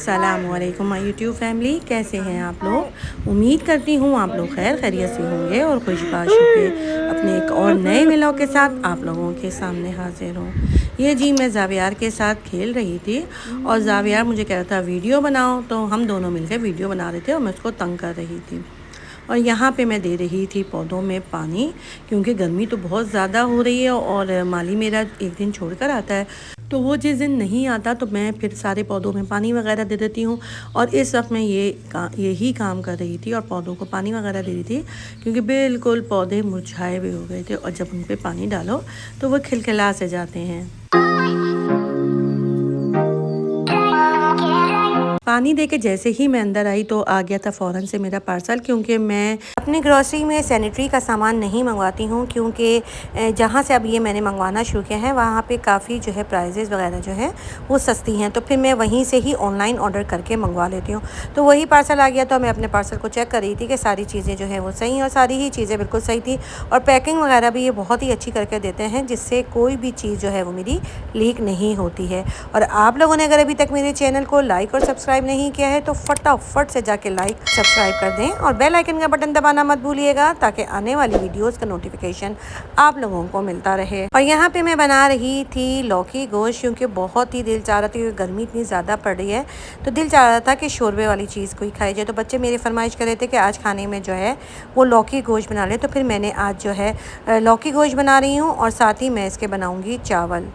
अस्सलामुअलैकुम my YouTube family, कैसे हैं आप लोग। उम्मीद करती हूँ आप लोग खैर खैरियत से होंगे और खुशबाश होंगे। अपने एक और नए व्लॉग के साथ आप लोगों के सामने हाजिर हूँ। ये जी मैं जावियार के साथ खेल रही थी और जावियार मुझे कह रहा था वीडियो बनाओ, तो हम दोनों मिलकर वीडियो बना रहे थे और मैं उसको तंग कर रही थी। और यहाँ पे मैं दे रही थी पौधों में पानी, क्योंकि गर्मी तो बहुत ज़्यादा हो रही है और माली मेरा एक दिन छोड़ कर आता है, तो वो जिस दिन नहीं आता तो मैं फिर सारे पौधों में पानी वगैरह दे देती हूँ। और इस वक्त मैं यही काम कर रही थी और पौधों को पानी वगैरह दे रही थी, क्योंकि बिल्कुल पौधे मुरझाए हुए हो गए थे और जब उन पर पानी डालो तो वो खिलखिला से जाते हैं। पानी देके जैसे ही मैं अंदर आई तो आ गया था फ़ौरन से मेरा पार्सल, क्योंकि मैं अपनी ग्रॉसरी में सैनिटरी का सामान नहीं मंगवाती हूँ, क्योंकि जहाँ से अब ये मैंने मंगवाना शुरू किया है वहाँ पे काफ़ी जो है प्राइजेज़ वगैरह जो है वो सस्ती हैं, तो फिर मैं वहीं से ही ऑनलाइन ऑर्डर करके मंगवा लेती हूँ। तो वही पार्सल आ गया, तो मैं अपने पार्सल को चेक कर रही थी कि सारी चीज़ें जो है वो सही हैं और सारी ही चीज़ें बिल्कुल सही थी। और पैकिंग वगैरह भी ये बहुत ही अच्छी करके देते हैं, जिससे कोई भी चीज़ जो है वो मेरी लीक नहीं होती है। और आप लोगों ने अगर अभी तक मेरे चैनल को लाइक और सब्सक्राइब नहीं किया है तो फटाफट से जाके लाइक सब्सक्राइब कर दें और बेल आइकन का बटन दबाना मत भूलिएगा, ताकि आने वाली वीडियोस का नोटिफिकेशन आप लोगों को मिलता रहे। और यहाँ पे मैं बना रही थी लौकी गोश्त, क्योंकि बहुत ही दिल चाह रहा था, क्योंकि गर्मी इतनी ज़्यादा पड़ रही है तो दिल चाह रहा था कि शोरबे वाली चीज़ कोई खाई जाए। तो बच्चे मेरी फरमाइश कर रहे थे कि आज खाने में जो है वो लौकी गोश्त बना ले, तो फिर मैंने आज जो है लौकी गोश्त बना रही हूँ और साथ ही मैं इसके बनाऊँगी चावल।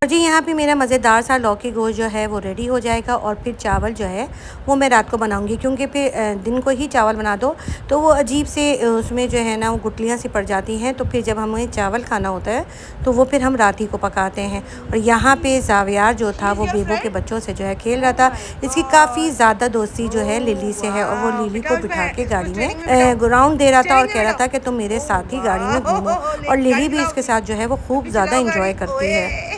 जी यहाँ पे मेरा मज़ेदार सा लौकी गोश्त जो है वो रेडी हो जाएगा और फिर चावल जो है वो मैं रात को बनाऊंगी, क्योंकि फिर दिन को ही चावल बना दो तो वो अजीब से उसमें जो है ना वो गुठलियाँ सी पड़ जाती हैं, तो फिर जब हमें चावल खाना होता है तो वो फिर हम रात ही को पकाते हैं। और यहाँ पे जावियार जो था वो बेबो के बच्चों से जो है खेल रहा था। इसकी काफ़ी ज़्यादा दोस्ती जो है लिली से है और वो लिली को बिठा के गाड़ी में राउंड दे रहा था और कह रहा था कि तुम मेरे साथ ही गाड़ी में घूमो, और लिली भी इसके साथ जो है वो खूब ज़्यादा इंजॉय करती है।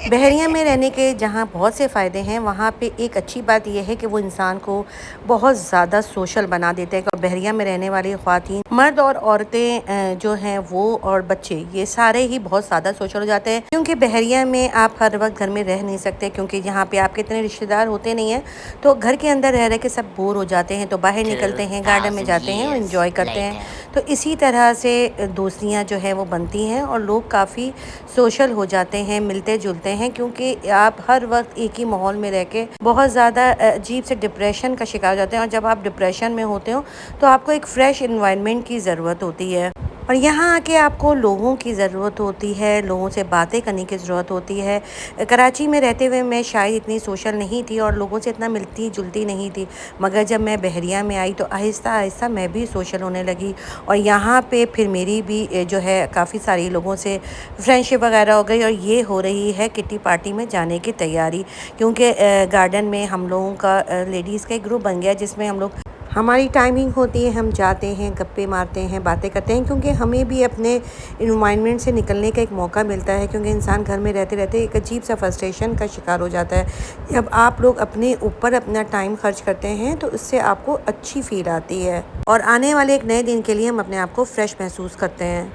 बहरिया में रहने के जहाँ बहुत से फ़ायदे हैं, वहाँ पे एक अच्छी बात यह है कि वो इंसान को बहुत ज़्यादा सोशल बना देते हैं। और बहरिया में रहने वाली ख़वातीन, मर्द और औरतें जो हैं वो और बच्चे, ये सारे ही बहुत ज़्यादा सोशल हो जाते हैं, क्योंकि बहरिया में आप हर वक्त घर में रह नहीं सकते, क्योंकि यहाँ पे आपके इतने रिश्तेदार होते नहीं हैं, तो घर के अंदर रह के सब बोर हो जाते हैं, तो बाहर निकलते हैं, गार्डन में जाते हैं और इन्जॉय करते हैं। तो इसी तरह से दोस्तियाँ जो है वो बनती हैं और लोग काफ़ी सोशल हो जाते हैं, मिलते जुलते हैं, क्योंकि आप हर वक्त एक ही माहौल में रह के बहुत ज़्यादा अजीब से डिप्रेशन का शिकार हो जाते हैं। और जब आप डिप्रेशन में होते हो तो आपको एक फ़्रेश इन्वायरमेंट की ज़रूरत होती है, और यहाँ आके आपको लोगों की ज़रूरत होती है, लोगों से बातें करने की ज़रूरत होती है। कराची में रहते हुए मैं शायद इतनी सोशल नहीं थी और लोगों से इतना मिलती जुलती नहीं थी, मगर जब मैं बहरिया में आई तो आहिस्ता आहिस्ता मैं भी सोशल होने लगी। और यहाँ पे फिर मेरी भी जो है काफ़ी सारी लोगों से फ्रेंडशिप वगैरह हो गई, और ये हो रही है किटी पार्टी में जाने की तैयारी, क्योंकि गार्डन में हम लोगों का लेडीज़ का एक ग्रुप बन गया, जिसमें हम लोग, हमारी टाइमिंग होती है, हम जाते हैं, गप्पे मारते हैं, बातें करते हैं, क्योंकि हमें भी अपने इन्वायरमेंट से निकलने का एक मौका मिलता है, क्योंकि इंसान घर में रहते रहते एक अजीब सा फ्रस्ट्रेशन का शिकार हो जाता है। जब आप लोग अपने ऊपर अपना टाइम खर्च करते हैं तो इससे आपको अच्छी फील आती है और आने वाले एक नए दिन के लिए हम अपने आप को फ्रेश महसूस करते हैं।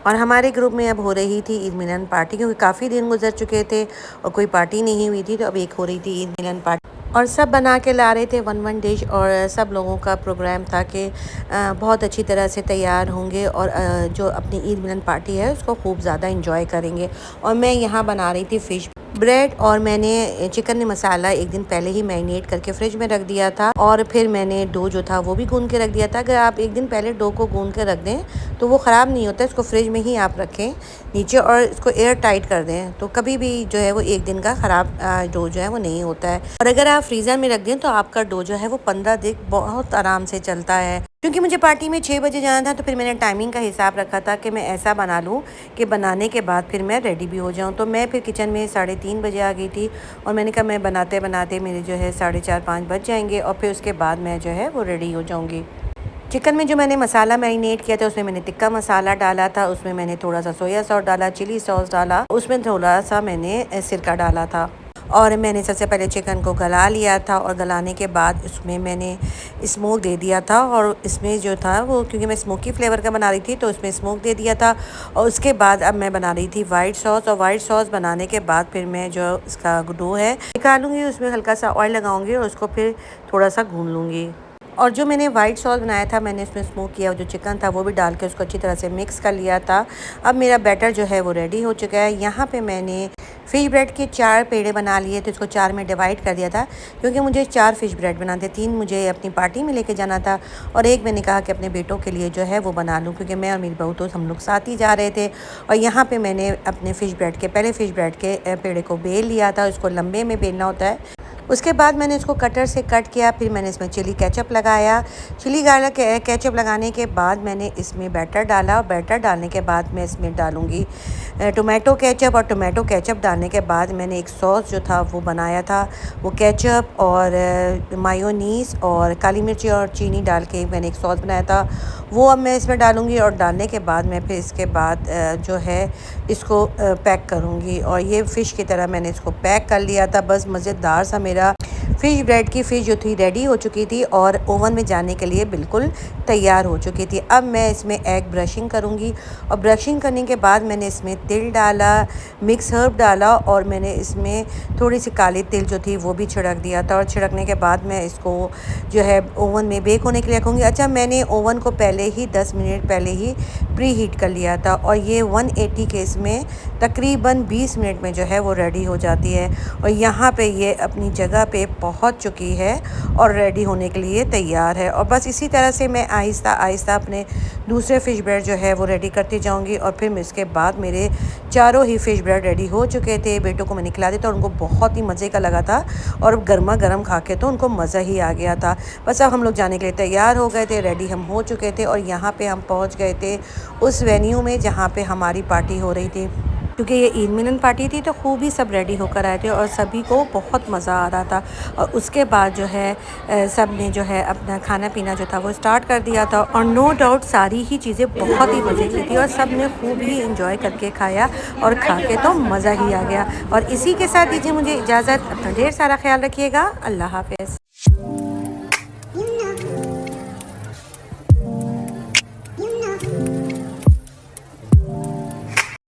और हमारे ग्रुप में अब हो रही थी ईद मिलन पार्टी, क्योंकि काफ़ी दिन गुजर चुके थे और कोई पार्टी नहीं हुई थी, तो अब एक हो रही थी ईद मिलन पार्टी। और सब बना के ला रहे थे वन डिश, और सब लोगों का प्रोग्राम था कि बहुत अच्छी तरह से तैयार होंगे और जो अपनी ईद मिलन पार्टी है उसको खूब ज़्यादा इंजॉय करेंगे। और मैं यहाँ बना रही थी फ़िश ब्रेड, और मैंने चिकन मसाला एक दिन पहले ही मैरिनेट करके फ्रिज में रख दिया था, और फिर मैंने डो जो था वो भी गूंद के रख दिया था। अगर आप एक दिन पहले डो को गूंद के रख दें तो वो ख़राब नहीं होता, इसको फ्रिज में ही आप रखें नीचे और इसको एयर टाइट कर दें, तो कभी भी जो है वो एक दिन का ख़राब डो जो है वो नहीं होता है। और अगर आप फ्रीज़र में रख दें तो आपका डो जो है वो 15 दिन बहुत आराम से चलता है। क्योंकि मुझे पार्टी में 6 बजे जाना था, तो फिर मैंने टाइमिंग का हिसाब रखा था कि मैं ऐसा बना लूँ कि बनाने के बाद फिर मैं रेडी भी हो जाऊँ। तो मैं फिर किचन में 3:30 बजे आ गई थी, और मैंने कहा मैं बनाते बनाते मेरे जो है 4:30-5 बज जाएंगे, और फिर उसके बाद मैं जो है वो रेडी हो जाऊँगी। चिकन में जो मैंने मसाला मैरिनेट किया था उसमें मैंने टिक्का मसाला डाला था, उसमें मैंने थोड़ा सा सोया सॉस डाला, चिली सॉस डाला, उसमें थोड़ा सा मैंने सिरका डाला था। और मैंने सबसे पहले चिकन को गला लिया था और गलाने के बाद उसमें मैंने स्मोक दे दिया था। और इसमें जो था वो, क्योंकि मैं स्मोकी फ्लेवर का बना रही थी तो उसमें स्मोक दे दिया था। और उसके बाद अब मैं बना रही थी वाइट सॉस, और वाइट सॉस बनाने के बाद फिर मैं जो इसका डो है निकालूंगी, उसमें हल्का सा ऑयल लगाऊंगी और उसको फिर थोड़ा सा घूम लूँगी। और जो मैंने वाइट सॉस बनाया था, मैंने उसमें स्मोक किया जो चिकन था वो भी डाल के उसको अच्छी तरह से मिक्स कर लिया था। अब मेरा बैटर जो है वो रेडी हो चुका है। यहाँ पे मैंने फ़िश ब्रेड के 4 पेड़े बना लिए थे, इसको 4 में डिवाइड कर दिया था, क्योंकि मुझे 4 फ़िश ब्रेड बनाते, 3 मुझे अपनी पार्टी में लेके जाना था और एक मैंने कहा कि अपने बेटों के लिए जो है वो बना लूँ, क्योंकि मैं और मेरी बहू तो हम लोग साथ ही जा रहे थे। और यहाँ पे मैंने अपने फ़िश ब्रेड के पहले फ़िश ब्रेड के पेड़े को बेल लिया था, उसको लंबे में बेलना होता है। उसके बाद मैंने इसको कटर से कट किया, फिर मैंने इसमें चिली केचप लगाया। चिली गार्लिक केचप लगाने के बाद मैंने इसमें बैटर डाला, और बैटर डालने के बाद मैं इसमें डालूँगी टोमेटो केचप। और टोमेटो केचप डालने के बाद मैंने एक सॉस जो था वो बनाया था, वो केचप और मायोनीज़ और काली मिर्ची और चीनी डाल के मैंने एक सॉस बनाया था, वो अब मैं इसमें डालूँगी। और डालने के बाद मैं फिर इसके बाद जो है इसको पैक करूँगी। और ये फ़िश की तरह मैंने इसको पैक कर लिया था। बस मज़ेदार सा मेरा फ़िश ब्रेड की फ़िश जो थी रेडी हो चुकी थी और ओवन में जाने के लिए बिल्कुल तैयार हो चुकी थी। अब मैं इसमें एग ब्रशिंग करूँगी, और ब्रशिंग करने के बाद मैंने इसमें तिल डाला, मिक्स हर्ब डाला, और मैंने इसमें थोड़ी सी काली तिल जो थी वो भी छिड़क दिया था। और छिड़कने के बाद मैं इसको जो है ओवन में बेक होने के लिए रखूँगी। अच्छा, मैंने ओवन को पहले ही 10 मिनट पहले ही प्री हीट कर लिया था, और ये 180 के इसमें तकरीबन 20 मिनट में जो है वो रेडी हो जाती है। और यहाँ पे ये अपनी जगह पे पहुँच चुकी है और रेडी होने के लिए तैयार है। और बस इसी तरह से मैं आहिस्ता आहिस्ता अपने दूसरे फ़िश ब्रेड जो है वो रेडी करती जाऊँगी। और फिर इसके बाद मेरे चारों ही फ़िश ब्रेड रेडी हो चुके थे। बेटों को मैंने खिला दिया था और उनको बहुत ही मज़े का लगा था, और गर्मा गर्म खा के तो उनको मज़ा ही आ गया था। बस अब हम लोग जाने के लिए तैयार हो गए थे, रेडी हम हो चुके थे, और यहाँ पे हम पहुँच गए थे उस वेन्यू में जहाँ पे हमारी पार्टी हो रही थी। क्योंकि ये ईद मिलन पार्टी थी तो खूब ही सब रेडी होकर आए थे और सभी को बहुत मज़ा आ रहा था। और उसके बाद जो है सब ने जो है अपना खाना पीना जो था वो स्टार्ट कर दिया था। और नो डाउट सारी ही चीज़ें बहुत ही मज़े की थी और सब ने खूब ही इंजॉय करके खाया, और खा के तो मज़ा ही आ गया। और इसी के साथ दीजिए मुझे इजाज़त, अपना ढेर सारा ख्याल रखिएगा। अल्लाह हाफ़िज़।